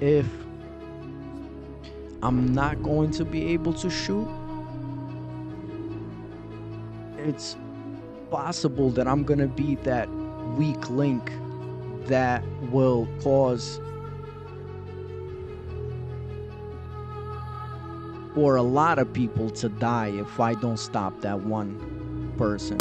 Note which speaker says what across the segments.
Speaker 1: if I'm not going to be able to shoot, it's possible that I'm gonna be that weak link that will cause for a lot of people to die if I don't stop that one person.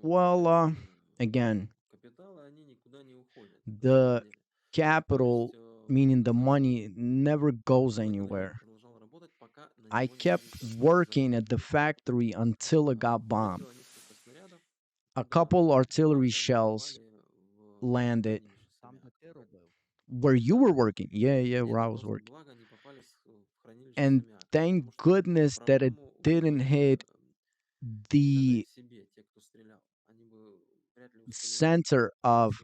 Speaker 1: Well, again, the capital, meaning the money, never goes anywhere. I kept working at the factory until it got bombed. A couple artillery shells landed where you were working. Yeah, yeah, where I was working. And thank goodness that it didn't hit the center of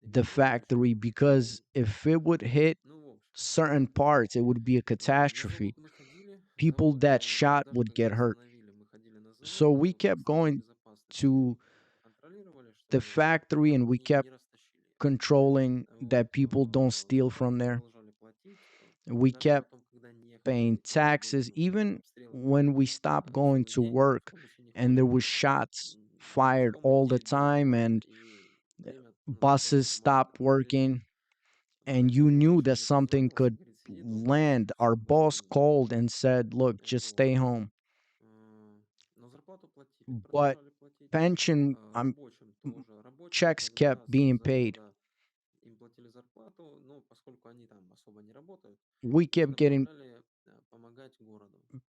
Speaker 1: the factory, because if it would hit certain parts, it would be a catastrophe. People that shot would get hurt. So we kept going to the factory and we kept controlling that people don't steal from there. We kept paying taxes even when we stopped going to work and there was shots fired all the time and buses stopped working and you knew that something could land. Our boss called and said, "Look, just stay home." But pension checks kept being paid. We kept getting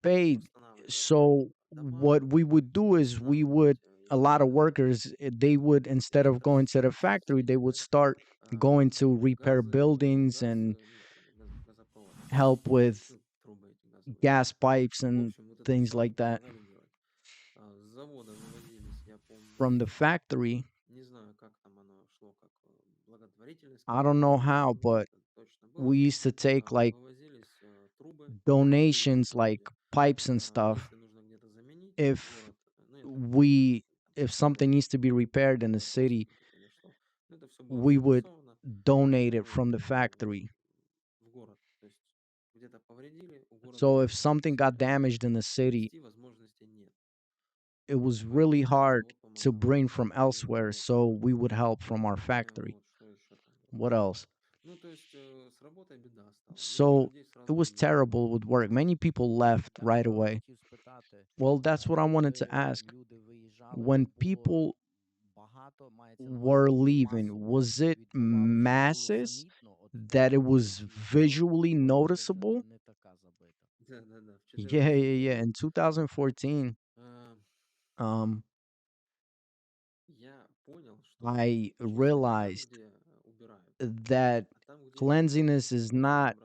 Speaker 1: paid. So what we would do is we would a lot of workers they would, instead of going to the factory, they would start going to repair buildings and help with gas pipes and things like that. From the factory, I don't know how, but we used to take like donations, like pipes and stuff. If we if something needs to be repaired in the city, we would donate it from the factory. So if something got damaged in the city, it was really hard to bring from elsewhere, so we would help from our factory. What else? So it was terrible with work. Many people left right away. Well, that's what I wanted to ask. When people were leaving, was it masses that it was visually noticeable? Yeah, yeah, yeah. In 2014, um, I realized that cleanliness is not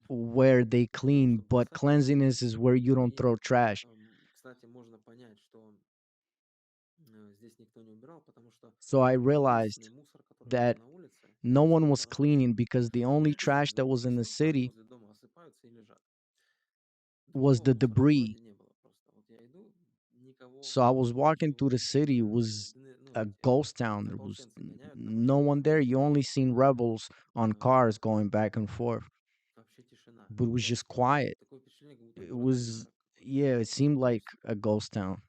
Speaker 1: where they clean, but cleanliness is where you don't throw trash. So I realized that no one was cleaning because the only trash that was in the city was the debris. So I was walking through the city, it was a ghost town. There was no one there. You only seen rebels on cars going back and forth, but it was just quiet. It was, yeah, it seemed like a ghost town.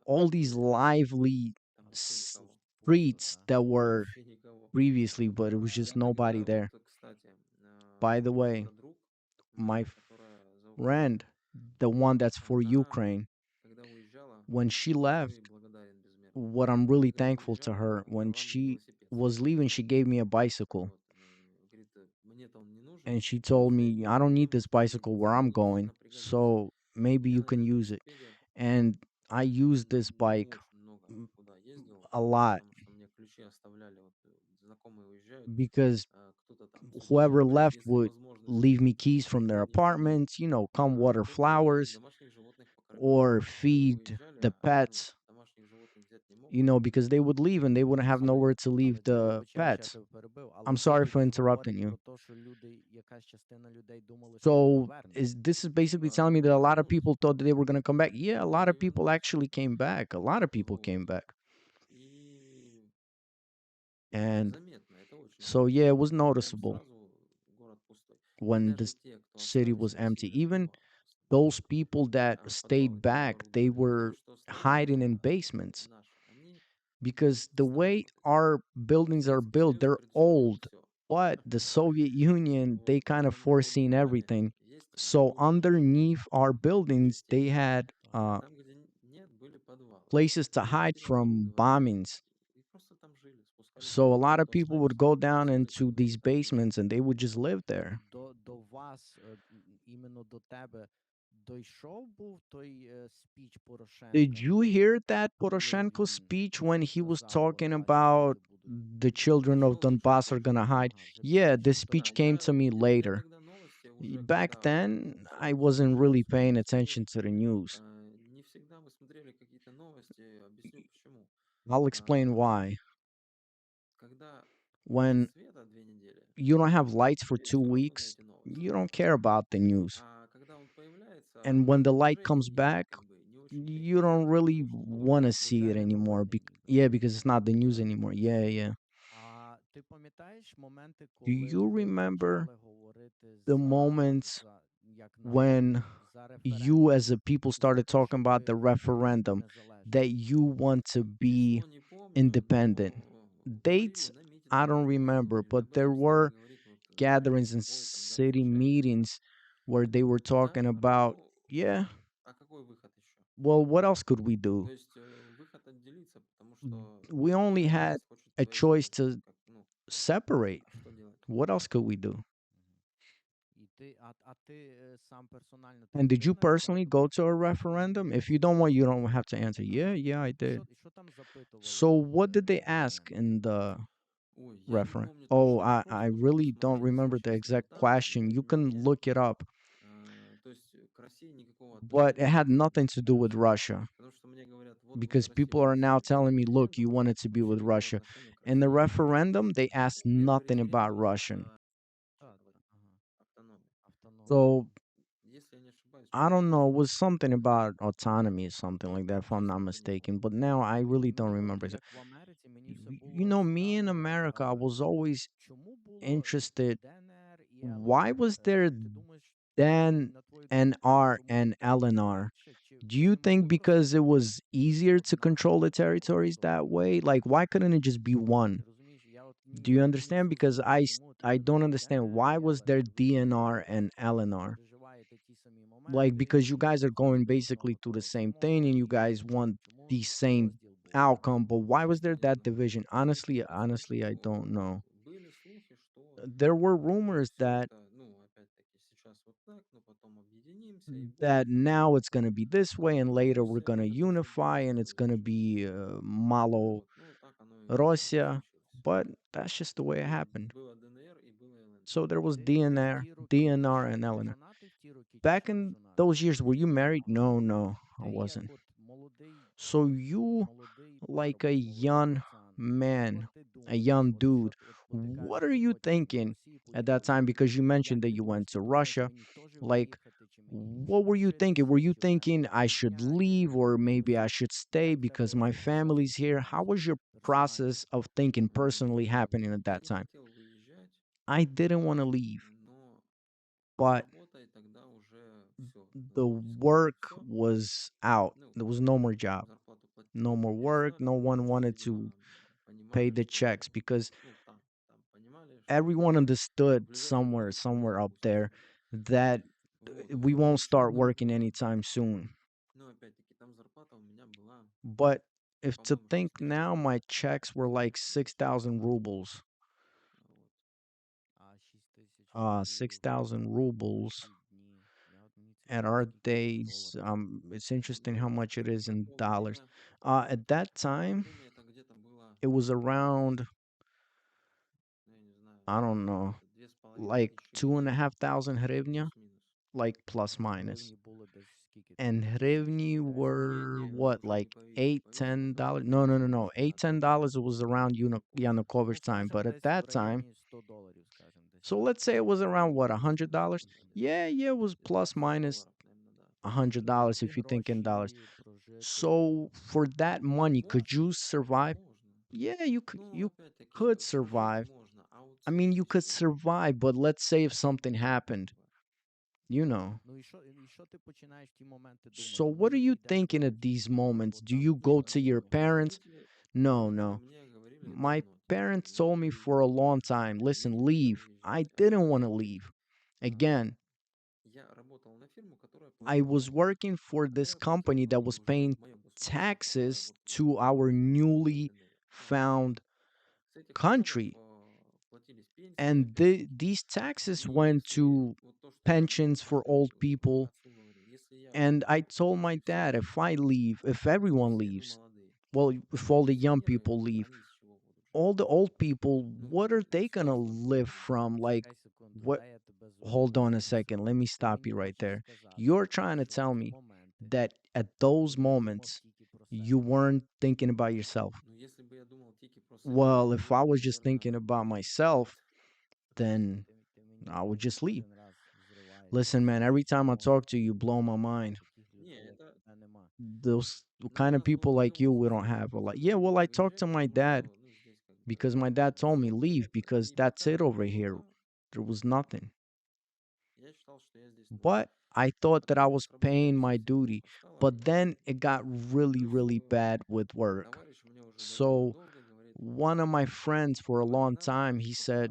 Speaker 1: All these lively streets that were previously, but it was just nobody there. By the way, my friend, the one that's for Ukraine, when she left, what I'm really thankful to her, when she was leaving, she gave me a bicycle. And she told me, I don't need this bicycle where I'm going, so maybe you can use it. And I used this bike a lot because whoever left would leave me keys from their apartments, come water flowers or feed the pets, because they would leave and they wouldn't have nowhere to leave
Speaker 2: Але це,
Speaker 1: the
Speaker 2: вибачай, що я
Speaker 1: pets.
Speaker 2: тебе перебив, але
Speaker 1: I'm
Speaker 2: це
Speaker 1: sorry for
Speaker 2: тоді
Speaker 1: interrupting
Speaker 2: говорить
Speaker 1: you.
Speaker 2: про те, що люди, якась частина людей думали, що вони
Speaker 1: So
Speaker 2: повернуться.
Speaker 1: is this is basically telling me that a lot of people thought that they were going to come back? Yeah, a lot of people actually came back. A lot of people came back. And so yeah, it was noticeable when the city was empty. Even those people that stayed back, they were hiding in basements because the way our buildings are built, they're old. But the Soviet Union, they kind of foreseen everything. So underneath our buildings, they had places to hide from bombings. So a lot of people would go down into these basements and they would just live there.
Speaker 2: До вас, іменно до тебе, дійшов був той спіч
Speaker 1: Did
Speaker 2: Порошенка,
Speaker 1: you hear that
Speaker 2: коли
Speaker 1: Poroshenko
Speaker 2: він
Speaker 1: speech when he was
Speaker 2: казав,
Speaker 1: talking
Speaker 2: ваші
Speaker 1: about
Speaker 2: діти будуть?
Speaker 1: the children of Donbass are gonna hide?
Speaker 2: Ага, вже
Speaker 1: Yeah,
Speaker 2: пізніше
Speaker 1: this
Speaker 2: він
Speaker 1: speech
Speaker 2: казав.
Speaker 1: came to me later. Back then, I wasn't really paying attention to the news. I'll explain why. When you don't have lights for 2 weeks, you don't care about the news. And when the light comes back, you don't really want to see it
Speaker 2: Назарин
Speaker 1: anymore.
Speaker 2: новини ніби.
Speaker 1: Yeah, because it's not the news anymore. Yeah, yeah.
Speaker 2: А ти пам'ятаєш моменти,
Speaker 1: Do
Speaker 2: коли
Speaker 1: you
Speaker 2: ви
Speaker 1: remember
Speaker 2: почали говорити
Speaker 1: the
Speaker 2: за,
Speaker 1: moments
Speaker 2: за як народ,
Speaker 1: when
Speaker 2: за
Speaker 1: you,
Speaker 2: референдум,
Speaker 1: as a people,
Speaker 2: за
Speaker 1: started
Speaker 2: те,
Speaker 1: talking
Speaker 2: щоб
Speaker 1: about the referendum
Speaker 2: незалежність?
Speaker 1: that you want to be independent? Dates, I don't remember, but there were gatherings and city meetings where they were talking about, yeah, well, what else could we do? We only had a choice to separate. What else could we do?
Speaker 2: Мгм. І ти сам персонально ти
Speaker 1: And did
Speaker 2: ходив
Speaker 1: you
Speaker 2: на
Speaker 1: personally go
Speaker 2: референдум?
Speaker 1: to a referendum? If you don't want, you don't have to answer. Yeah,
Speaker 2: Ага.
Speaker 1: yeah, I
Speaker 2: І
Speaker 1: did.
Speaker 2: що там запитували
Speaker 1: So
Speaker 2: під
Speaker 1: what did they ask
Speaker 2: референдумом?
Speaker 1: in the referendum? Oh, I really don't remember the exact question. You can look it up. But it had nothing to do with Russia because people are now telling me, look, you wanted to be with Russia. In the referendum, they asked nothing about Russian.
Speaker 2: Ага. Автономія.
Speaker 1: So I don't know, it was something about autonomy or something like that, if I'm not mistaken. But now I really don't
Speaker 2: Мені,
Speaker 1: remember.
Speaker 2: як в Америці, мені все було
Speaker 1: Me in
Speaker 2: цікаво,
Speaker 1: America, I was always
Speaker 2: чому було
Speaker 1: interested.
Speaker 2: ДНР і
Speaker 1: Why
Speaker 2: ЛНР?
Speaker 1: was there
Speaker 2: Ти думаєш,
Speaker 1: then
Speaker 2: на твою думку,
Speaker 1: NR
Speaker 2: чому
Speaker 1: and
Speaker 2: так
Speaker 1: LNR?
Speaker 2: легше?
Speaker 1: Do
Speaker 2: Чи
Speaker 1: you
Speaker 2: не могли
Speaker 1: think
Speaker 2: просто
Speaker 1: because it
Speaker 2: бути
Speaker 1: was easier to
Speaker 2: одна
Speaker 1: control the
Speaker 2: одна
Speaker 1: territories that
Speaker 2: особа?
Speaker 1: way? Like, why couldn't it just be one?
Speaker 2: Ти розумієш, я от
Speaker 1: Do you
Speaker 2: ніяк не
Speaker 1: understand? Because
Speaker 2: зрозумів, чому от
Speaker 1: I don't
Speaker 2: іменно
Speaker 1: understand
Speaker 2: ДНР
Speaker 1: why
Speaker 2: і
Speaker 1: was there
Speaker 2: ЛНР ви всі
Speaker 1: DNR and LNR?
Speaker 2: переживаєте ті самі
Speaker 1: Like,
Speaker 2: моменти
Speaker 1: because you
Speaker 2: і
Speaker 1: guys are going
Speaker 2: хочете
Speaker 1: basically
Speaker 2: одного
Speaker 1: through the
Speaker 2: того
Speaker 1: same thing
Speaker 2: самого,
Speaker 1: and you
Speaker 2: і
Speaker 1: guys want
Speaker 2: чому
Speaker 1: the same
Speaker 2: розділ був?
Speaker 1: outcome, but why was there that
Speaker 2: Ну,
Speaker 1: division? Honestly, I don't know. There were rumors that now it's going to be this way and later we're going to unify and it's going to be Malo Russia, but that's just the way it happened. So there was
Speaker 2: ти в
Speaker 1: DNR,
Speaker 2: ті роки
Speaker 1: DNR
Speaker 2: ще
Speaker 1: and
Speaker 2: був
Speaker 1: LNR.
Speaker 2: жонатий в ті роки, чи
Speaker 1: Back
Speaker 2: ще не
Speaker 1: in
Speaker 2: жонатий?
Speaker 1: those years, were you married? No, no, I
Speaker 2: Ти як
Speaker 1: wasn't.
Speaker 2: от
Speaker 1: So you,
Speaker 2: молодий
Speaker 1: like a
Speaker 2: парубок, молодий
Speaker 1: young
Speaker 2: пацан, що
Speaker 1: man,
Speaker 2: ти
Speaker 1: a
Speaker 2: думаєш?
Speaker 1: young
Speaker 2: От що
Speaker 1: dude,
Speaker 2: бо ти
Speaker 1: what
Speaker 2: кажеш,
Speaker 1: are
Speaker 2: ти
Speaker 1: you
Speaker 2: потім в
Speaker 1: thinking
Speaker 2: Росію
Speaker 1: at that
Speaker 2: поїхав,
Speaker 1: time?
Speaker 2: і
Speaker 1: Because you
Speaker 2: як
Speaker 1: mentioned that
Speaker 2: ти
Speaker 1: you went
Speaker 2: думаєш?
Speaker 1: to
Speaker 2: Ти думаєш,
Speaker 1: Russia.
Speaker 2: мені теж
Speaker 1: Like,
Speaker 2: виїхати, чи мені
Speaker 1: what were you thinking? Were
Speaker 2: лишитися,
Speaker 1: you
Speaker 2: чи
Speaker 1: thinking
Speaker 2: вести
Speaker 1: I should
Speaker 2: сім'я, чи
Speaker 1: leave or maybe I
Speaker 2: поїхати?
Speaker 1: should stay
Speaker 2: Як в тебе
Speaker 1: because my
Speaker 2: оцей процес
Speaker 1: family's here? How
Speaker 2: відбувався
Speaker 1: was your
Speaker 2: персонально
Speaker 1: process of thinking personally
Speaker 2: в тебе?
Speaker 1: happening at that time? I didn't want to leave, but the work was out. There was no more job, no more work. No one wanted to pay the checks because everyone understood somewhere up there that we won't start working anytime soon. But if to think now, my checks were like 6,000 rubles.
Speaker 2: А 6 тисяч рублів
Speaker 1: 6,000 rubles
Speaker 2: ті дні. Я от мені
Speaker 1: at
Speaker 2: цікаво,
Speaker 1: our
Speaker 2: скільки це в
Speaker 1: days.
Speaker 2: доларах.
Speaker 1: It's interesting how much it is in dollars. At that time, It was around, I don't know, like 2,500 hryvnia, like plus
Speaker 2: А
Speaker 1: minus.
Speaker 2: гривні було десь скільки там?
Speaker 1: And hryvnia were what, like $8, $10? No, no, no, no.
Speaker 2: А,
Speaker 1: Eight, ten
Speaker 2: десь
Speaker 1: dollars. It was around
Speaker 2: ну,
Speaker 1: Yanukovych time,
Speaker 2: скажем,
Speaker 1: but at
Speaker 2: десь в
Speaker 1: that time,
Speaker 2: районі $100, скажем, десь
Speaker 1: so let's say it was around what, $100?
Speaker 2: десь.
Speaker 1: Yeah, yeah, it was plus minus
Speaker 2: За
Speaker 1: $100
Speaker 2: ті
Speaker 1: if you think in dollars.
Speaker 2: гроші прожити.
Speaker 1: So for that money, could you survive? Yeah, you could survive. I mean, you could survive, but let's say if something happened, you know.
Speaker 2: Ну і що ти починаєш в ті моменти
Speaker 1: So
Speaker 2: думати?
Speaker 1: what are
Speaker 2: Може
Speaker 1: you
Speaker 2: підеш
Speaker 1: thinking
Speaker 2: кудись,
Speaker 1: at these moments?
Speaker 2: бо
Speaker 1: Do
Speaker 2: там
Speaker 1: you go to your
Speaker 2: можливо.
Speaker 1: parents? No, no. My parents told me for a long time, listen, leave. I didn't want to leave. Again, I was working for this company that was paying taxes to our newly found country. And these taxes went to pensions for old people. And I told my dad, if I leave, if everyone leaves, well, if all the young people leave, all the old people, what are they gonna live from? Like,
Speaker 2: Чекай секунду,
Speaker 1: what?
Speaker 2: дай я тебе
Speaker 1: Hold on a
Speaker 2: зупиню.
Speaker 1: second. Let me
Speaker 2: Ти
Speaker 1: stop
Speaker 2: мені
Speaker 1: you right
Speaker 2: хочеш
Speaker 1: there.
Speaker 2: сказати,
Speaker 1: You're trying to
Speaker 2: що в
Speaker 1: tell
Speaker 2: ті
Speaker 1: me
Speaker 2: моменти
Speaker 1: that at
Speaker 2: ти
Speaker 1: those
Speaker 2: не думав
Speaker 1: moments
Speaker 2: тільки про
Speaker 1: you
Speaker 2: себе.
Speaker 1: weren't thinking about yourself. Well, if I was just thinking about myself, then
Speaker 2: Ти
Speaker 1: I
Speaker 2: мені
Speaker 1: would just leave.
Speaker 2: кожен раз зриваєшся
Speaker 1: Listen,
Speaker 2: з
Speaker 1: man, every time I
Speaker 2: того,
Speaker 1: talk to you, you blow my
Speaker 2: що
Speaker 1: mind.
Speaker 2: таких людей, як тебе, нема.
Speaker 1: Those kind of people like you, we don't have a lot. Yeah, well, I talked to my dad because my dad told me leave because that's it over here. There was nothing. But I thought that I was paying my duty. But then it got really, really bad with work. So one of my friends for a long time, he said,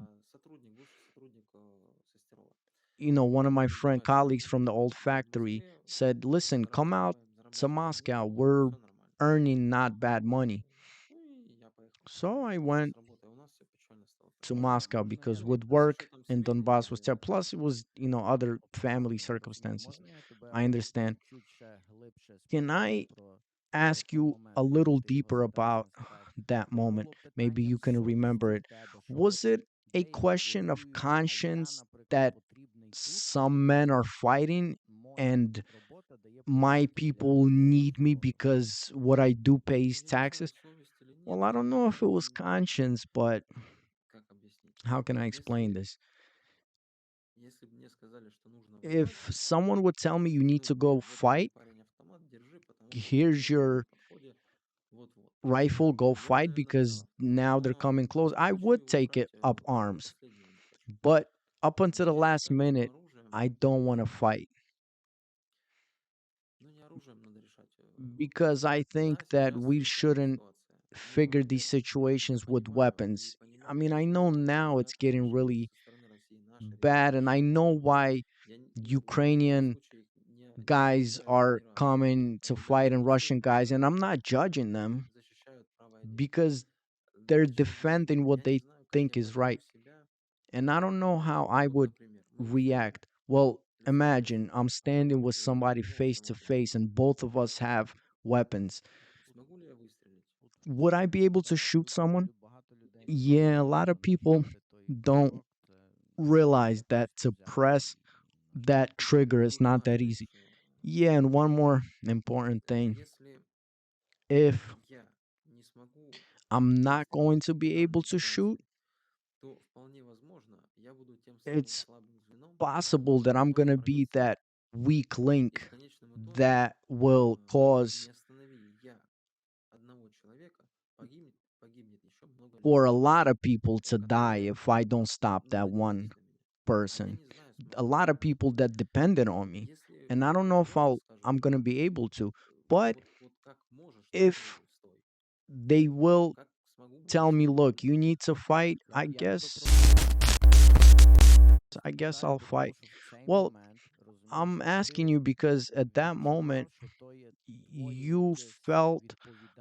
Speaker 1: one of my friend colleagues from the old factory said, listen, come out to Moscow. We're earning not bad money. So I went to Moscow because with work in Donbass was terrible. Plus, it was, other family circumstances.
Speaker 2: Можна я тебе
Speaker 1: I understand.
Speaker 2: чуть-чуть ще глибше
Speaker 1: Can
Speaker 2: спитаю
Speaker 1: I
Speaker 2: про
Speaker 1: ask
Speaker 2: той
Speaker 1: you a
Speaker 2: момент, коли
Speaker 1: little
Speaker 2: ти його
Speaker 1: deeper about
Speaker 2: запрезентував?
Speaker 1: that
Speaker 2: То
Speaker 1: moment?
Speaker 2: було
Speaker 1: Maybe
Speaker 2: питання
Speaker 1: you can
Speaker 2: совісті
Speaker 1: remember
Speaker 2: в
Speaker 1: it.
Speaker 2: тебе, що от
Speaker 1: Was it a
Speaker 2: деякі
Speaker 1: question of
Speaker 2: воюють, а я,
Speaker 1: conscience
Speaker 2: наприклад,
Speaker 1: that
Speaker 2: потрібний тут,
Speaker 1: some
Speaker 2: тому
Speaker 1: men
Speaker 2: що
Speaker 1: are fighting
Speaker 2: моя
Speaker 1: and
Speaker 2: робота дає
Speaker 1: my
Speaker 2: прибутки
Speaker 1: people
Speaker 2: для
Speaker 1: need me
Speaker 2: держави.
Speaker 1: because what I do pays taxes? Well, I don't know if it was conscience, but how can I explain this? If someone would tell me you need to go fight, here's your rifle, go fight because now they're coming close, I would take it up arms. But up until the last minute, I don't want to fight because I think that we shouldn't figure these situations with weapons. I mean, I know now it's getting really bad, and I know why Ukrainian guys are coming to fight and Russian guys, and I'm not judging them because they're defending what they think is right. And I don't know how I would react. Well, imagine I'm standing with somebody face to face and both of us have weapons. Would I be able to
Speaker 2: Да,
Speaker 1: shoot someone?
Speaker 2: багато людей не
Speaker 1: Yeah, a
Speaker 2: розуміють,
Speaker 1: lot
Speaker 2: що
Speaker 1: of people
Speaker 2: нажати той
Speaker 1: don't
Speaker 2: курок, це
Speaker 1: realize
Speaker 2: не
Speaker 1: that
Speaker 2: просто
Speaker 1: to
Speaker 2: взяти
Speaker 1: press that
Speaker 2: і
Speaker 1: trigger is not that easy. Yeah, and one more important thing. If I'm not going to be able to shoot, it's possible that I'm going to be that weak link that will cause for a lot of people to die if I don't stop that one person. A lot of people that depended on me. And I don't know if I'm going to be able to, but if they will tell me, look, you need to fight, I
Speaker 2: Я тебе
Speaker 1: guess
Speaker 2: просто
Speaker 1: I guess
Speaker 2: питаю,
Speaker 1: I'll
Speaker 2: бо тому
Speaker 1: fight.
Speaker 2: що в цей
Speaker 1: Well,
Speaker 2: момент, розумієш,
Speaker 1: I'm
Speaker 2: ти
Speaker 1: asking you because at that moment
Speaker 2: відчував, що то є твоє
Speaker 1: you
Speaker 2: якесь
Speaker 1: felt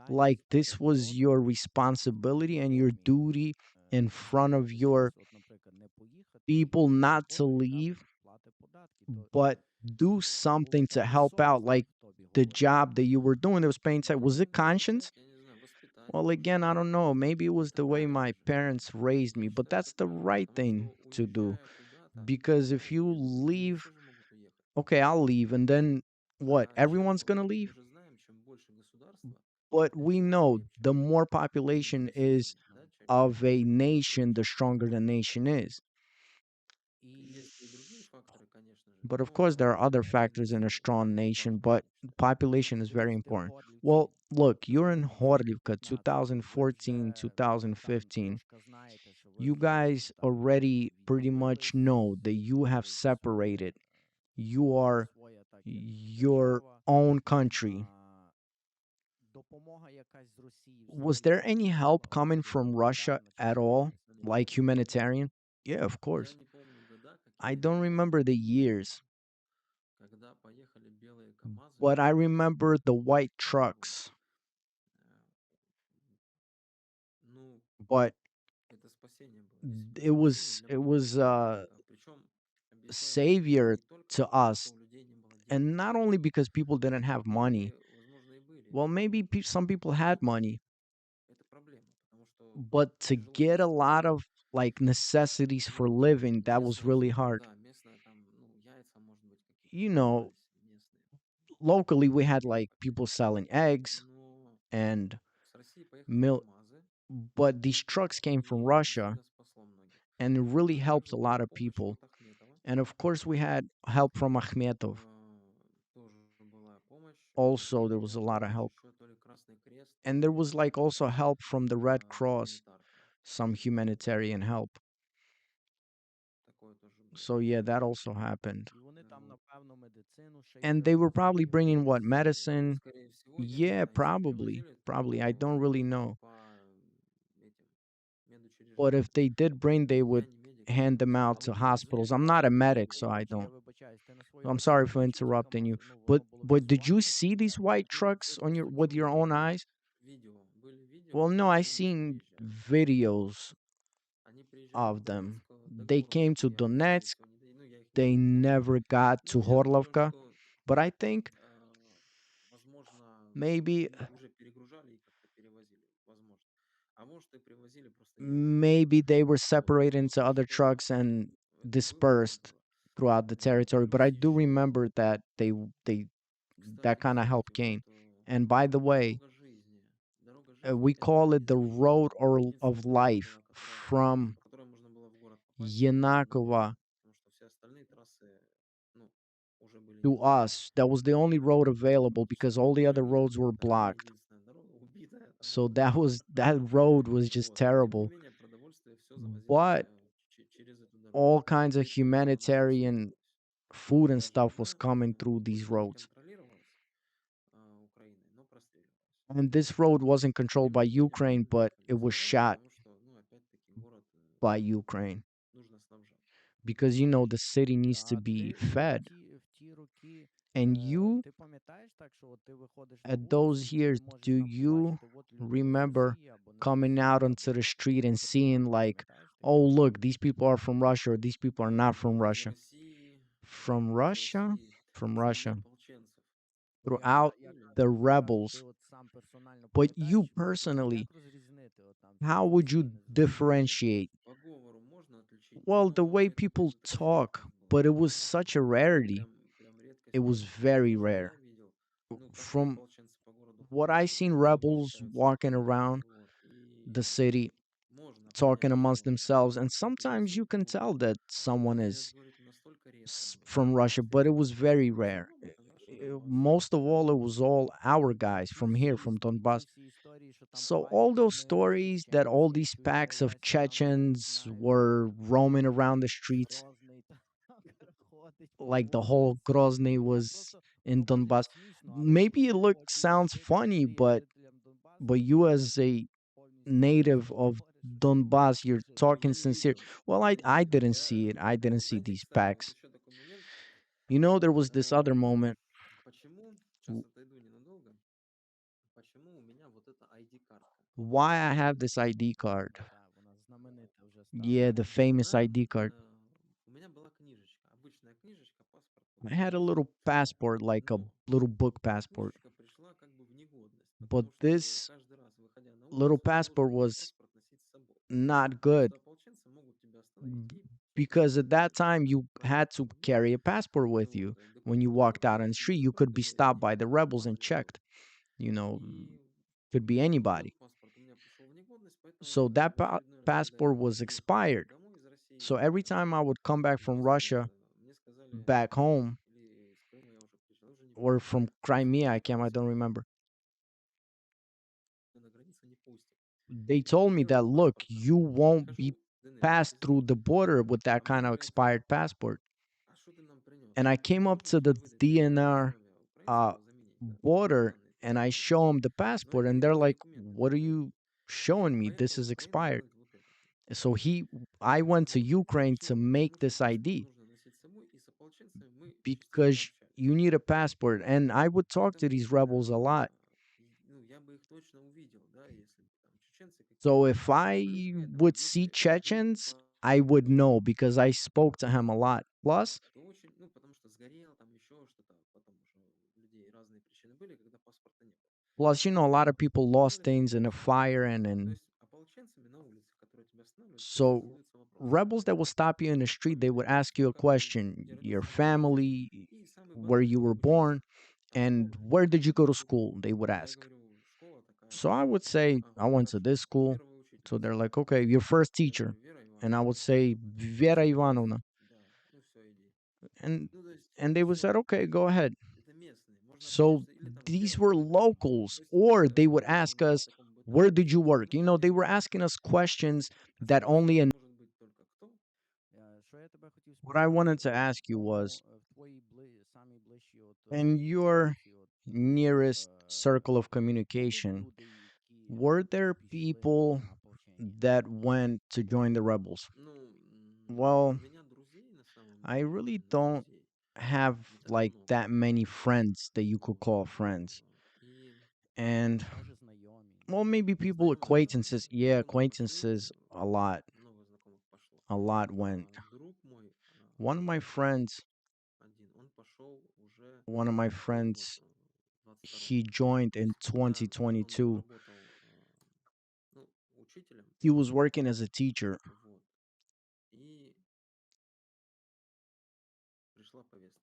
Speaker 1: like
Speaker 2: відповідальність
Speaker 1: this
Speaker 2: перед
Speaker 1: was
Speaker 2: народом
Speaker 1: your
Speaker 2: в
Speaker 1: responsibility and your
Speaker 2: умі
Speaker 1: duty in front of
Speaker 2: з'явитися,
Speaker 1: your
Speaker 2: от, наприклад, не поїхати
Speaker 1: people
Speaker 2: і
Speaker 1: not to
Speaker 2: робота, яка
Speaker 1: leave,
Speaker 2: платить податки. То
Speaker 1: but do
Speaker 2: було
Speaker 1: something to
Speaker 2: певна
Speaker 1: help out,
Speaker 2: совість
Speaker 1: like
Speaker 2: в тобі
Speaker 1: the
Speaker 2: говорила.
Speaker 1: job that you were doing that was paying tax. Was it conscience? Well, again, I don't know. Maybe it was the way my parents raised me, but that's the right thing to do. Because if you leave, okay, I'll leave, and then what? Everyone's gonna leave? But we know the more population is of a nation, the stronger the nation is. But of course, there are other factors in a strong nation, but population is very important. Well, look, you're in Horlivka 2014, 2015. You guys already pretty much know that you have separated. You are your own country. Was there any help coming from Russia at all, like humanitarian? Yeah, of course. I don't remember the years, but I remember the white trucks. But it was savior to us, and not only because people didn't have money. Well, maybe some people had money, but to get a lot of like necessities for living, that was really hard. You know, locally we had like people selling eggs and milk, but these trucks came from Russia and it really helped a lot of people. And of course, we had help from Akhmetov. Also, there was a lot of help. And there was like also help from the Red Cross, some humanitarian help. So, yeah, that also happened. And they were probably bringing what, medicine? Yeah, probably. Probably. I don't really know. But if they did bring, they would hand them out to hospitals. I'm not a medic, so I don't. I'm sorry for interrupting you. But did you see these white trucks on your with your own eyes? Well, no, I seen videos of them. They came to Donetsk. They never got to Horlovka. But I think maybe maybe they were separated into other trucks and dispersed throughout the territory. But I do remember that they that kind of help came. And by the way, we call it the road or of life from Yanakova to us. That was the only road available because all the other roads were blocked. So that road was just terrible. But all kinds of humanitarian food and stuff was coming through these roads. And this road wasn't controlled by Ukraine, but it was shot by Ukraine because the city needs to be fed. And you, at those years, do you remember coming out onto the street and seeing, like, oh, look, these people are from Russia or these people are not from Russia? From Russia? From Russia. Throughout the rebels. But you personally, how would you differentiate? Well, the way people talk, but it was such a rarity. It was very rare. From what I seen, rebels walking around the city talking amongst themselves, and sometimes you can tell that someone is from Russia, but it was very rare. Most of all, it was all our guys from here, from Donbass. So all those stories that all these packs of Chechens were roaming around the streets, like the whole Grozny was in Donbass. Maybe it sounds funny, but you as a native of Donbass, you're talking sincere. Well, I didn't see it. I didn't see these packs. There was this other moment. w- Why I have this ID card? Yeah, the famous ID card. I had a little passport, like a little book passport. But this little passport was not good b- because at that time you had to carry a passport with you when you walked out on the street. You could be stopped by the rebels and checked. You know, could be anybody. So that passport was expired. So every time I would come back from Russia, back home, or from Crimea, I don't remember. They told me that, look, you won't be passed through the border with that kind of expired passport. And I came up to the DNR uh, border and I show them the passport, and they're like, "What are you showing me? This is expired." So I went to Ukraine to make this ID because you need a passport. And I would talk to these rebels a lot. So if I would see Chechens, I would know because I spoke to him a lot. Plus, a lot of people lost things in a fire, and so rebels that will stop you in the street, they would ask you a question: your family, where you were born, and where did you go to school? They would ask. So I would say I went to this school. So they're like, okay, your first teacher, and I would say Vera Ivanovna, and they would say, okay, go ahead. So these were locals, or they would ask us, where did you work? They were asking us questions that only an.
Speaker 2: Що я тебе хотів
Speaker 1: What I
Speaker 2: спитати,
Speaker 1: wanted to ask you
Speaker 2: умовно,
Speaker 1: was,
Speaker 2: в твоїй самій ближчій
Speaker 1: in your
Speaker 2: околиці,
Speaker 1: nearest circle of
Speaker 2: були
Speaker 1: communication,
Speaker 2: люди, які
Speaker 1: were there
Speaker 2: пішли
Speaker 1: people
Speaker 2: на ополчення?
Speaker 1: that went to join the rebels? Well, I really don't have like that many friends that you could call friends. And
Speaker 2: Може, знайомі,
Speaker 1: well, maybe people acquaintances. Yeah, acquaintances a lot went. One of my friends, one of my friends, he joined in 2022. He was working as a teacher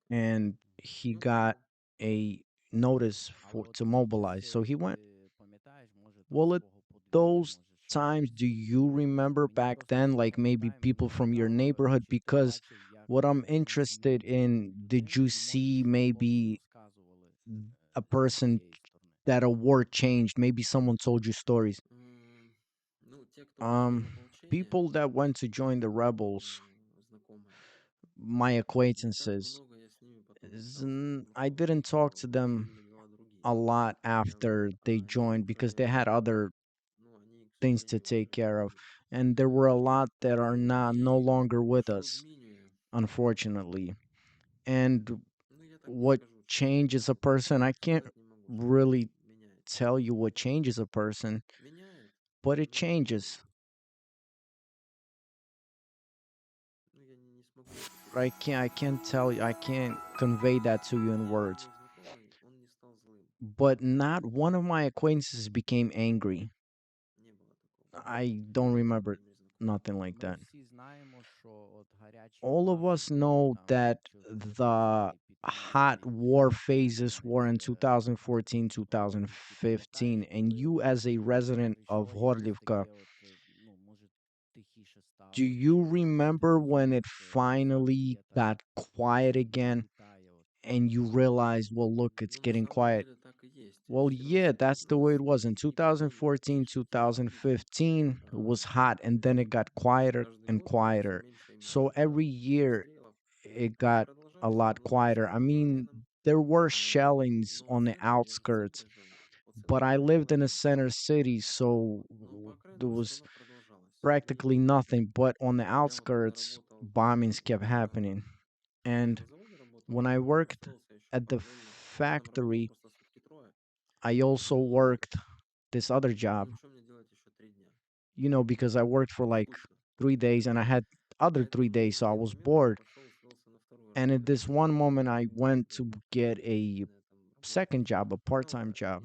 Speaker 1: and he got a notice
Speaker 2: але
Speaker 1: for
Speaker 2: от
Speaker 1: to
Speaker 2: в ті
Speaker 1: mobilize.
Speaker 2: часи,
Speaker 1: So
Speaker 2: от
Speaker 1: he went.
Speaker 2: ти пам'ятаєш, може там
Speaker 1: Well, at
Speaker 2: свого подружжя,
Speaker 1: those
Speaker 2: може ще
Speaker 1: times,
Speaker 2: когось.
Speaker 1: do you remember
Speaker 2: Мені
Speaker 1: back
Speaker 2: просто
Speaker 1: then,
Speaker 2: це
Speaker 1: like maybe
Speaker 2: нагадає, мені
Speaker 1: people from your
Speaker 2: цікаво,
Speaker 1: neighborhood?
Speaker 2: чи ти
Speaker 1: Because
Speaker 2: бачив, як
Speaker 1: what I'm
Speaker 2: вони
Speaker 1: interested
Speaker 2: змінювали
Speaker 1: in, did
Speaker 2: людей,
Speaker 1: you
Speaker 2: і може
Speaker 1: see
Speaker 2: що хлопці
Speaker 1: maybe
Speaker 2: розказували
Speaker 1: a
Speaker 2: з
Speaker 1: person
Speaker 2: твоєї сторони?
Speaker 1: that a war changed? Maybe someone told you stories. Um, People that went to join the rebels, my acquaintances, I didn't talk to them a lot after they joined because they had other things to take care of. And there were a lot that are not no longer with us, unfortunately. And what changes a person, I can't really tell you what changes a person, but it changes. But I can't tell you, I can't convey that to you in words. But not one of my acquaintances became angry. I don't remember nothing like
Speaker 2: Ми
Speaker 1: that.
Speaker 2: всі знаємо, що от гарячі
Speaker 1: All of
Speaker 2: фази,
Speaker 1: us
Speaker 2: коли
Speaker 1: know
Speaker 2: там
Speaker 1: that
Speaker 2: почалися
Speaker 1: the hot
Speaker 2: підпільні
Speaker 1: war phases
Speaker 2: озброєння,
Speaker 1: were in
Speaker 2: це
Speaker 1: 2014,
Speaker 2: ти пам'ятаєш,
Speaker 1: 2015, and
Speaker 2: коли
Speaker 1: you
Speaker 2: от
Speaker 1: as a resident of
Speaker 2: прийшло якесь
Speaker 1: Horlivka,
Speaker 2: таке от, ну, може, тихіше
Speaker 1: do
Speaker 2: стало,
Speaker 1: you
Speaker 2: чи ти
Speaker 1: remember when
Speaker 2: зрозумів,
Speaker 1: it
Speaker 2: що завжди
Speaker 1: finally
Speaker 2: є та
Speaker 1: got quiet
Speaker 2: хвиля, яка
Speaker 1: again
Speaker 2: налітає от
Speaker 1: and you
Speaker 2: на тебе?
Speaker 1: realized, well, look, it's getting quiet? Well, yeah, that's the way it was. In 2014, 2015, it was hot, and then it got quieter and quieter. So every year it got a lot quieter. I mean, there were shellings on the outskirts, but I lived in a center city, so there was practically nothing. But on the outskirts, bombings kept happening. And when I worked at the factory, I also worked this other job, because I worked for like 3 days and I had other 3 days, so I was bored. And at this one moment, I went to get a second job, a part time job.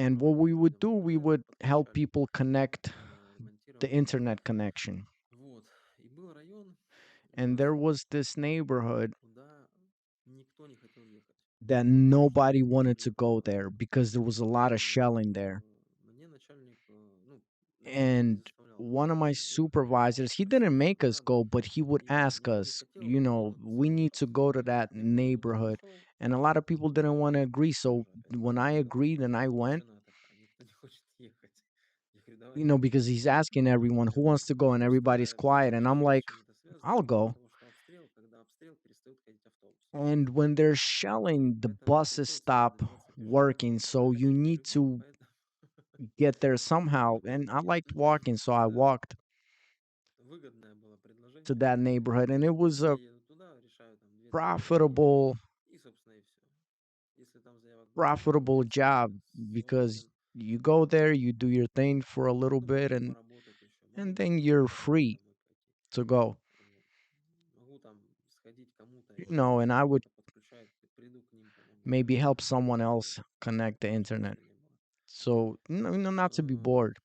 Speaker 1: And what we would do, we would help people connect the internet connection.
Speaker 2: Вот. И был район у
Speaker 1: And
Speaker 2: нас,
Speaker 1: there was this neighborhood
Speaker 2: куда никто не хотел ехать.
Speaker 1: that
Speaker 2: То есть,
Speaker 1: nobody wanted to
Speaker 2: вот,
Speaker 1: go there because there was a lot of shelling there.
Speaker 2: мне начальник, ну, начальник не
Speaker 1: And
Speaker 2: заставлял нас
Speaker 1: one of my
Speaker 2: ехать.
Speaker 1: supervisors, he didn't
Speaker 2: Просил,
Speaker 1: make
Speaker 2: чтобы
Speaker 1: us
Speaker 2: надо.
Speaker 1: go, but he would
Speaker 2: И
Speaker 1: ask
Speaker 2: никто не
Speaker 1: us,
Speaker 2: хотел, и вот
Speaker 1: we need to go to that
Speaker 2: я помню, вот
Speaker 1: neighborhood.
Speaker 2: пошел,
Speaker 1: And a lot of people didn't want to agree. So
Speaker 2: тоже опять
Speaker 1: when I agreed and I went,
Speaker 2: машина такая, никто не хочет ехать. Я говорю, давайте
Speaker 1: because
Speaker 2: поедем.
Speaker 1: he's asking everyone who wants to go, and everybody's
Speaker 2: Пустая
Speaker 1: quiet. And I'm
Speaker 2: вообще ни с
Speaker 1: like,
Speaker 2: чем это связано,
Speaker 1: I'll
Speaker 2: кроме
Speaker 1: go.
Speaker 2: того, что обстрел, когда обстрел, перестают ходить автобусы.
Speaker 1: And when they're shelling, the
Speaker 2: Поэтому
Speaker 1: buses
Speaker 2: пришлось ехать
Speaker 1: stop
Speaker 2: 20 пешком,
Speaker 1: working. So you
Speaker 2: проходить
Speaker 1: need
Speaker 2: по-любому,
Speaker 1: to
Speaker 2: поэтому
Speaker 1: get there somehow. And I liked walking, so I walked
Speaker 2: выгодное было
Speaker 1: to
Speaker 2: предложение.
Speaker 1: that neighborhood. And it was
Speaker 2: Я
Speaker 1: a
Speaker 2: еду туда, решаю там 2-3 задачи,
Speaker 1: profitable
Speaker 2: и, собственно, и все. Если там заявок больше не
Speaker 1: profitable
Speaker 2: делается, я
Speaker 1: job because
Speaker 2: свободен.
Speaker 1: you go there, you do your thing for a little
Speaker 2: Ну,
Speaker 1: bit,
Speaker 2: могу поработать еще,
Speaker 1: and
Speaker 2: могу
Speaker 1: then
Speaker 2: там
Speaker 1: you're
Speaker 2: пораньше
Speaker 1: free
Speaker 2: домой пойти.
Speaker 1: to go.
Speaker 2: Вот. Могу там сходить кому-то еще,
Speaker 1: And I would
Speaker 2: кто-то подключает, приду к ним, помогу.
Speaker 1: maybe help
Speaker 2: Вот
Speaker 1: someone
Speaker 2: такое.
Speaker 1: else connect the internet.
Speaker 2: Скучно не было.
Speaker 1: So, not to be bored.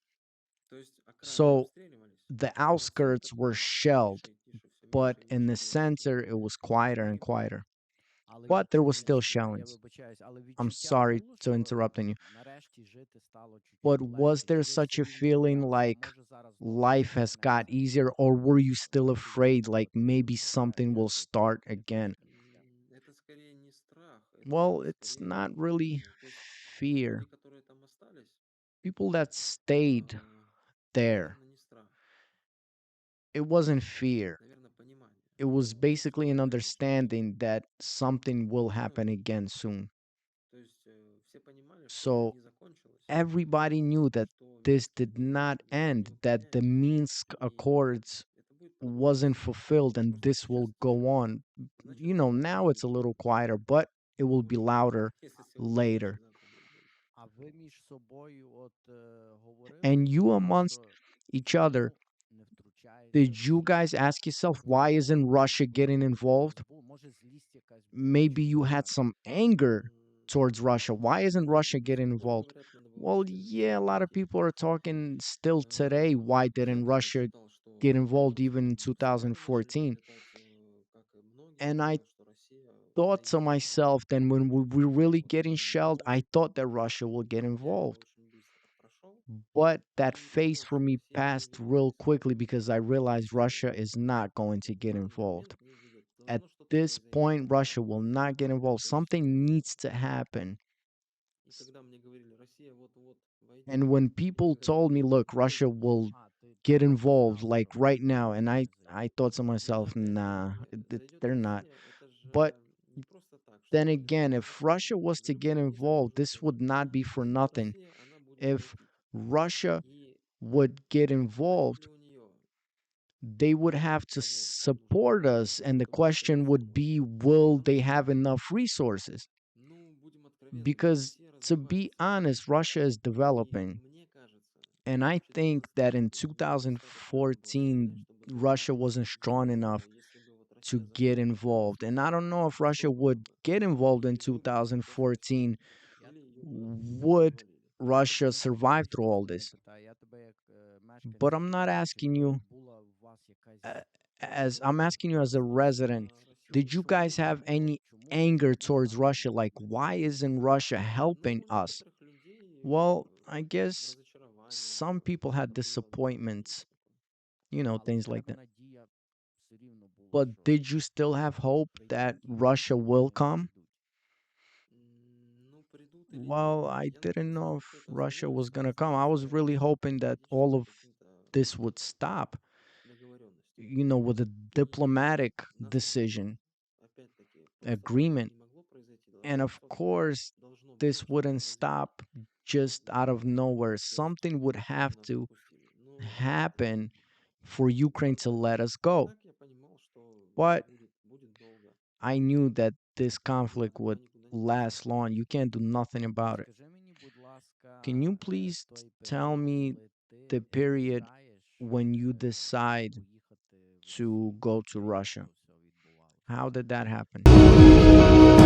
Speaker 2: То есть окраины
Speaker 1: So
Speaker 2: обстреливались,
Speaker 1: the
Speaker 2: но центр
Speaker 1: outskirts were
Speaker 2: там
Speaker 1: shelled,
Speaker 2: тише и тише, все
Speaker 1: but
Speaker 2: меньше и
Speaker 1: in
Speaker 2: меньше
Speaker 1: the
Speaker 2: было
Speaker 1: center,
Speaker 2: обстрелов.
Speaker 1: it was quieter and quieter.
Speaker 2: Але
Speaker 1: But there was still shellings. I'm sorry
Speaker 2: було,
Speaker 1: to
Speaker 2: що
Speaker 1: interrupting you.
Speaker 2: нарешті жити стало чуть-чуть
Speaker 1: But was
Speaker 2: легше.
Speaker 1: there
Speaker 2: Чи ви
Speaker 1: such
Speaker 2: все
Speaker 1: a
Speaker 2: рівно
Speaker 1: feeling
Speaker 2: боялися,
Speaker 1: like
Speaker 2: може зараз знову
Speaker 1: life
Speaker 2: щось
Speaker 1: has got
Speaker 2: почнеться?
Speaker 1: easier, or were you still
Speaker 2: От тоді
Speaker 1: afraid
Speaker 2: було
Speaker 1: like
Speaker 2: таке
Speaker 1: maybe
Speaker 2: відчуття,
Speaker 1: something will
Speaker 2: як
Speaker 1: start again?
Speaker 2: это скорее не страх,
Speaker 1: Well,
Speaker 2: это
Speaker 1: it's
Speaker 2: скорее,
Speaker 1: not really
Speaker 2: то есть люди,
Speaker 1: fear.
Speaker 2: которые там остались,
Speaker 1: People that stayed there,
Speaker 2: наверное, не страх,
Speaker 1: it wasn't fear.
Speaker 2: наверное, понимание,
Speaker 1: It was
Speaker 2: что
Speaker 1: basically
Speaker 2: скоро
Speaker 1: an
Speaker 2: это кончится.
Speaker 1: understanding that something will
Speaker 2: Ну,
Speaker 1: happen again soon.
Speaker 2: то есть все понимали, что это
Speaker 1: So
Speaker 2: не закончилось,
Speaker 1: everybody knew that
Speaker 2: что
Speaker 1: this
Speaker 2: Минские
Speaker 1: did
Speaker 2: условия
Speaker 1: not end,
Speaker 2: договоренности
Speaker 1: that the
Speaker 2: меняются,
Speaker 1: Minsk
Speaker 2: и
Speaker 1: Accords
Speaker 2: это будет
Speaker 1: wasn't
Speaker 2: продолжаться.
Speaker 1: fulfilled and
Speaker 2: Просто
Speaker 1: this
Speaker 2: сейчас
Speaker 1: will go
Speaker 2: тихо,
Speaker 1: on.
Speaker 2: значит, завтра
Speaker 1: Now it's a
Speaker 2: будет
Speaker 1: little
Speaker 2: больше.
Speaker 1: quieter, but it will be
Speaker 2: Будет больше.
Speaker 1: louder
Speaker 2: Если сегодня меньше,
Speaker 1: later.
Speaker 2: завтра будет больше.
Speaker 3: А ви між собою говорили
Speaker 1: And you
Speaker 3: про те,
Speaker 1: amongst
Speaker 3: що
Speaker 1: each other,
Speaker 3: чому не втручається
Speaker 1: did you
Speaker 3: Росія?
Speaker 1: guys ask yourself, why
Speaker 3: Можливо,
Speaker 1: isn't Russia getting
Speaker 3: якось у
Speaker 1: involved?
Speaker 3: вас було, може злість якась була,
Speaker 1: Maybe
Speaker 3: чи
Speaker 1: you had
Speaker 3: може
Speaker 1: some anger
Speaker 2: М,
Speaker 1: towards Russia. Why isn't Russia
Speaker 2: До
Speaker 1: getting
Speaker 2: сих пор
Speaker 1: involved?
Speaker 2: говорят, надо было
Speaker 1: Well,
Speaker 2: быстрее
Speaker 1: yeah, a lot of
Speaker 2: зайти.
Speaker 1: people are talking still today. Why
Speaker 2: Я
Speaker 1: didn't
Speaker 2: тоже
Speaker 1: Russia
Speaker 2: считал,
Speaker 1: get
Speaker 2: что
Speaker 1: involved even in
Speaker 2: все правильно начали
Speaker 1: 2014?
Speaker 2: считать, как и многие
Speaker 1: And I
Speaker 2: говорят, что Россия
Speaker 1: thought to
Speaker 2: заигрывает.
Speaker 1: myself, then when we were really
Speaker 2: Вот,
Speaker 1: getting shelled,
Speaker 2: но
Speaker 1: I thought that Russia will get
Speaker 2: я это
Speaker 1: involved.
Speaker 2: очень быстро прошел
Speaker 1: But that
Speaker 2: и
Speaker 1: phase
Speaker 2: понял,
Speaker 1: for
Speaker 2: что
Speaker 1: me
Speaker 2: Россия не
Speaker 1: passed real
Speaker 2: заигрывает.
Speaker 1: quickly because I
Speaker 2: То
Speaker 1: realized
Speaker 2: есть
Speaker 1: Russia is not going to
Speaker 2: в
Speaker 1: get
Speaker 2: данный
Speaker 1: involved.
Speaker 2: момент мне видят,
Speaker 1: At
Speaker 2: должно что-то
Speaker 1: this point,
Speaker 2: произойти.
Speaker 1: Russia will not get involved.
Speaker 2: То есть,
Speaker 1: Something needs to happen.
Speaker 2: и когда мне говорили, Россия вот-вот войдет,
Speaker 1: And when
Speaker 2: я
Speaker 1: people
Speaker 2: всегда
Speaker 1: told
Speaker 2: говорил,
Speaker 1: me,
Speaker 2: нет,
Speaker 1: look,
Speaker 2: не
Speaker 1: Russia
Speaker 2: войдет.
Speaker 1: will
Speaker 3: а, ти
Speaker 1: get
Speaker 3: тогда
Speaker 1: involved
Speaker 3: знав,
Speaker 1: like
Speaker 3: що
Speaker 1: right
Speaker 3: Росія
Speaker 1: now, and
Speaker 3: не
Speaker 1: I
Speaker 3: зайде.
Speaker 1: thought to
Speaker 2: Но
Speaker 1: myself, nah,
Speaker 2: опять-таки, зайдет
Speaker 1: they're not.
Speaker 2: Россия, это
Speaker 1: But
Speaker 2: же не просто так,
Speaker 1: then
Speaker 2: что
Speaker 1: again,
Speaker 2: держава
Speaker 1: if
Speaker 2: захватит.
Speaker 1: Russia
Speaker 2: Это
Speaker 1: was
Speaker 2: же
Speaker 1: to get
Speaker 2: любое место
Speaker 1: involved,
Speaker 2: может
Speaker 1: this would not be for
Speaker 2: зайдет
Speaker 1: nothing.
Speaker 2: Россия, она будет
Speaker 1: If
Speaker 2: давить.
Speaker 1: Russia
Speaker 2: И
Speaker 1: would get
Speaker 2: хватит
Speaker 1: involved,
Speaker 2: ли у нее
Speaker 1: they would have to
Speaker 2: того, что нужно
Speaker 1: support us. And the
Speaker 2: чтобы
Speaker 1: question would
Speaker 2: согласовывать?
Speaker 1: be, will
Speaker 2: Потому
Speaker 1: they
Speaker 2: что,
Speaker 1: have enough resources?
Speaker 2: ну, будем откровенны,
Speaker 1: Because
Speaker 2: Россия
Speaker 1: to be
Speaker 2: развивается.
Speaker 1: honest, Russia is
Speaker 2: И
Speaker 1: developing.
Speaker 2: мне кажется,
Speaker 1: And
Speaker 2: что
Speaker 1: I
Speaker 2: в
Speaker 1: think
Speaker 2: 2014
Speaker 1: that in
Speaker 2: году недостаточно было сильной,
Speaker 1: 2014,
Speaker 2: чтобы
Speaker 1: Russia wasn't strong
Speaker 2: сделать
Speaker 1: enough
Speaker 2: это. Если бы вот
Speaker 1: to
Speaker 2: Россия
Speaker 1: get
Speaker 2: зашла бы в
Speaker 1: involved.
Speaker 2: Минск,
Speaker 1: And I don't know if Russia
Speaker 2: что было
Speaker 1: would
Speaker 2: бы?
Speaker 1: get involved in
Speaker 2: И мы бы эту космочку
Speaker 1: 2014.
Speaker 3: Я,
Speaker 2: или ее бы
Speaker 1: Would
Speaker 2: завалили.
Speaker 3: я тебе
Speaker 1: Russia survive
Speaker 3: насправді
Speaker 1: through all
Speaker 3: наступне
Speaker 1: this?
Speaker 3: питаю. Я тебе як
Speaker 1: But
Speaker 3: мешканця
Speaker 1: I'm not
Speaker 3: міста, чи
Speaker 1: asking you
Speaker 3: була у вас
Speaker 1: uh,
Speaker 3: якась
Speaker 1: as I'm
Speaker 3: розмова
Speaker 1: asking you as a resident.
Speaker 3: чому,
Speaker 1: Did you guys have any anger towards Russia? Like, why isn't Russia helping
Speaker 2: Ну, у
Speaker 1: us?
Speaker 2: некоторых людей
Speaker 1: Well, I guess
Speaker 2: разочарование
Speaker 1: some
Speaker 2: было.
Speaker 1: people
Speaker 2: Это
Speaker 1: had
Speaker 2: было видно
Speaker 1: disappointments,
Speaker 2: такое.
Speaker 3: але в
Speaker 1: things like
Speaker 3: тебе
Speaker 1: that.
Speaker 3: надія все рівно була,
Speaker 1: But
Speaker 3: що
Speaker 1: did you still have
Speaker 3: Росіяни
Speaker 1: hope that
Speaker 3: прийдуть і
Speaker 1: Russia will come?
Speaker 3: прийдуть.
Speaker 2: Ну, придут или нет.
Speaker 1: Well, I
Speaker 2: Я
Speaker 1: didn't
Speaker 2: надеялся,
Speaker 1: know
Speaker 2: что
Speaker 1: if
Speaker 2: все это
Speaker 1: Russia was
Speaker 2: остановится,
Speaker 1: going to come. I was
Speaker 2: воспользуются
Speaker 1: really hoping that all
Speaker 2: политическим
Speaker 1: of
Speaker 2: каким-то
Speaker 1: this would stop,
Speaker 2: договоренностям.
Speaker 1: with a
Speaker 2: И
Speaker 1: diplomatic
Speaker 2: нас обманули.
Speaker 1: decision,
Speaker 2: Опять-таки, просто так это
Speaker 1: agreement.
Speaker 2: не могло произойти.
Speaker 1: And of course,
Speaker 2: Должно было
Speaker 1: this
Speaker 2: что-то
Speaker 1: wouldn't
Speaker 2: произойти.
Speaker 1: stop just out of nowhere.
Speaker 2: То есть,
Speaker 1: Something would
Speaker 2: чтобы
Speaker 1: have
Speaker 2: нас
Speaker 1: to
Speaker 2: отпустили. Но
Speaker 1: happen for Ukraine to let us
Speaker 2: а
Speaker 1: go.
Speaker 2: так я понимал, что это
Speaker 1: But
Speaker 2: будет долго.
Speaker 1: I knew that this
Speaker 2: И
Speaker 1: conflict
Speaker 2: никуда
Speaker 1: would
Speaker 2: не денешься.
Speaker 1: last long. You can't do nothing about it.
Speaker 3: Скажи мені, будь
Speaker 1: Can you
Speaker 3: ласка,
Speaker 1: please
Speaker 3: той
Speaker 1: tell
Speaker 3: період,
Speaker 1: me
Speaker 3: коли
Speaker 1: the
Speaker 3: ти
Speaker 1: period
Speaker 3: рішаєш
Speaker 1: when you decide
Speaker 3: поїхати в
Speaker 1: to
Speaker 3: Росію,
Speaker 1: go to
Speaker 3: як
Speaker 1: Russia?
Speaker 3: то все відбувалося?
Speaker 1: How did that happen?